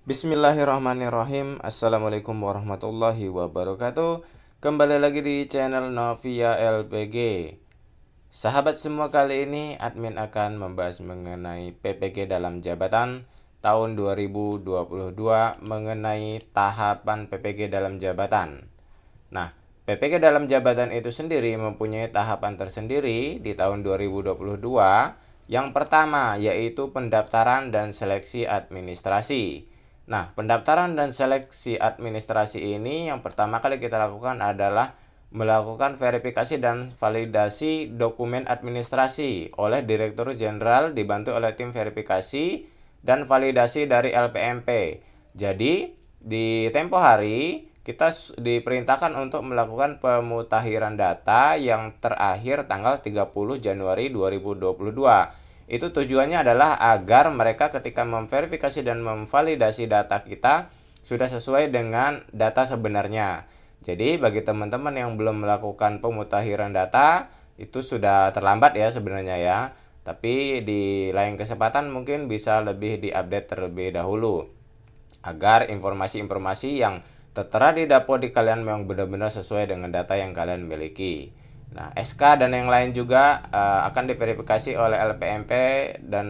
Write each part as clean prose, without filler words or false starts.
Bismillahirrahmanirrahim. Assalamualaikum warahmatullahi wabarakatuh. Kembali lagi di channel Novia LPG. Sahabat semua, kali ini admin akan membahas mengenai PPG dalam jabatan tahun 2022, mengenai tahapan PPG dalam jabatan. Nah, PPG dalam jabatan itu sendiri mempunyai tahapan tersendiri di tahun 2022. Yang pertama yaitu pendaftaran dan seleksi administrasi. Nah, pendaftaran dan seleksi administrasi ini yang pertama kali kita lakukan adalah melakukan verifikasi dan validasi dokumen administrasi oleh Direktur Jenderal dibantu oleh tim verifikasi dan validasi dari LPMP. Jadi, di tempo hari kita diperintahkan untuk melakukan pemutakhiran data yang terakhir tanggal 30 Januari 2022. Itu tujuannya adalah agar mereka ketika memverifikasi dan memvalidasi data kita sudah sesuai dengan data sebenarnya. Jadi bagi teman-teman yang belum melakukan pemutakhiran data, itu sudah terlambat ya sebenarnya ya. Tapi di lain kesempatan mungkin bisa lebih diupdate terlebih dahulu, agar informasi-informasi yang tertera di dapur di kalian memang benar-benar sesuai dengan data yang kalian miliki. Nah, SK dan yang lain juga akan diverifikasi oleh LPMP dan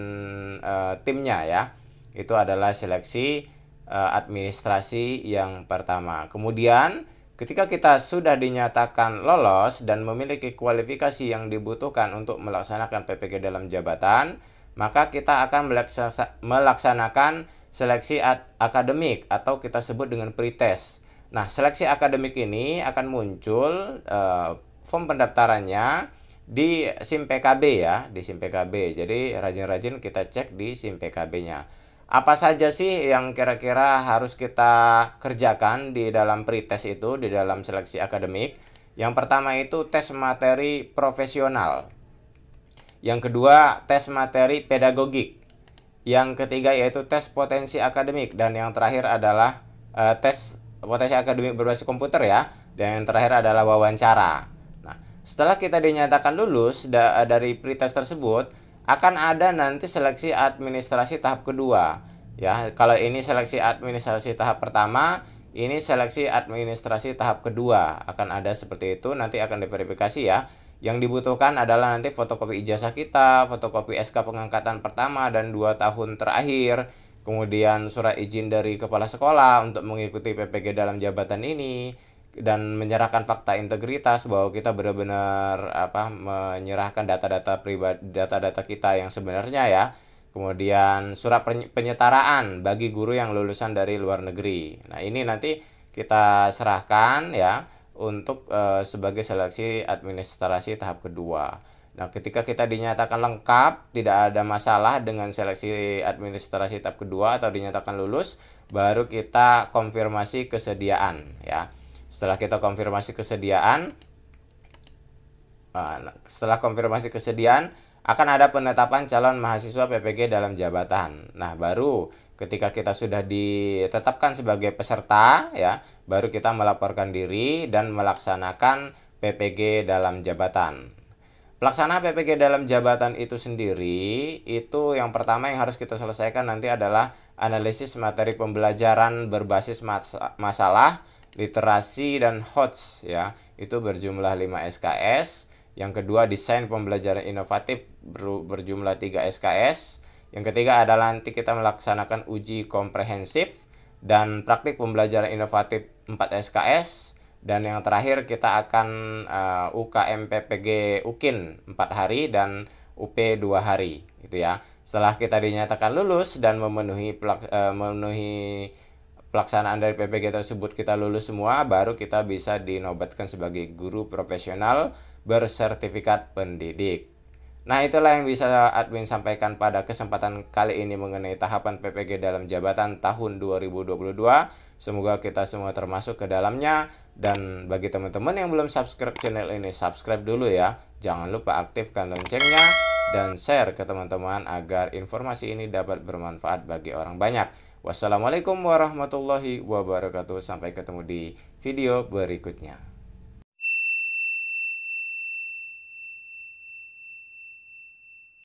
timnya ya. Itu adalah seleksi administrasi yang pertama. Kemudian ketika kita sudah dinyatakan lolos dan memiliki kualifikasi yang dibutuhkan untuk melaksanakan PPG dalam jabatan, maka kita akan melaksanakan seleksi akademik atau kita sebut dengan pretest. Nah, seleksi akademik ini akan muncul form pendaftarannya di SIM PKB ya, di SIM PKB. Jadi rajin-rajin kita cek di SIM PKB-nya. Apa saja sih yang kira-kira harus kita kerjakan di dalam pretest itu, di dalam seleksi akademik? Yang pertama itu tes materi profesional. Yang kedua, tes materi pedagogik. Yang ketiga yaitu tes potensi akademik, dan yang terakhir adalah tes potensi akademik berbasis komputer ya. Dan yang terakhir adalah wawancara. Nah, setelah kita dinyatakan lulus dari pretest tersebut, akan ada nanti seleksi administrasi tahap kedua. Ya, kalau ini seleksi administrasi tahap pertama, ini seleksi administrasi tahap kedua. Akan ada seperti itu, nanti akan diverifikasi ya. Yang dibutuhkan adalah nanti fotokopi ijazah kita, fotokopi SK pengangkatan pertama dan 2 tahun terakhir, kemudian surat izin dari kepala sekolah untuk mengikuti PPG dalam jabatan ini, dan menyerahkan fakta integritas bahwa kita benar-benar menyerahkan data-data pribadi, data-data kita yang sebenarnya ya. Kemudian surat penyetaraan bagi guru yang lulusan dari luar negeri. Nah, ini nanti kita serahkan ya untuk sebagai seleksi administrasi tahap kedua. Nah, ketika kita dinyatakan lengkap, tidak ada masalah dengan seleksi administrasi tahap kedua atau dinyatakan lulus, baru kita konfirmasi kesediaan ya. Setelah kita konfirmasi kesediaan, akan ada penetapan calon mahasiswa PPG dalam jabatan. Nah, baru ketika kita sudah ditetapkan sebagai peserta ya, baru kita melaporkan diri dan melaksanakan PPG dalam jabatan. Pelaksanaan PPG dalam jabatan itu sendiri, itu yang pertama yang harus kita selesaikan nanti adalah analisis materi pembelajaran berbasis masalah, literasi, dan HOTS ya. Itu berjumlah 5 SKS. Yang kedua, desain pembelajaran inovatif berjumlah 3 SKS. Yang ketiga adalah nanti kita melaksanakan uji komprehensif dan praktik pembelajaran inovatif 4 SKS. Dan yang terakhir kita akan UKM PPG UKIN 4 hari dan UP 2 hari gitu ya. Setelah kita dinyatakan lulus dan memenuhi pelaksanaan dari PPG tersebut, kita lulus semua, baru kita bisa dinobatkan sebagai guru profesional bersertifikat pendidik. Nah, itulah yang bisa admin sampaikan pada kesempatan kali ini mengenai tahapan PPG dalam jabatan tahun 2022. Semoga kita semua termasuk ke dalamnya. Dan bagi teman-teman yang belum subscribe channel ini, subscribe dulu ya. Jangan lupa aktifkan loncengnya dan share ke teman-teman agar informasi ini dapat bermanfaat bagi orang banyak. Wassalamualaikum warahmatullahi wabarakatuh. Sampai ketemu di video berikutnya.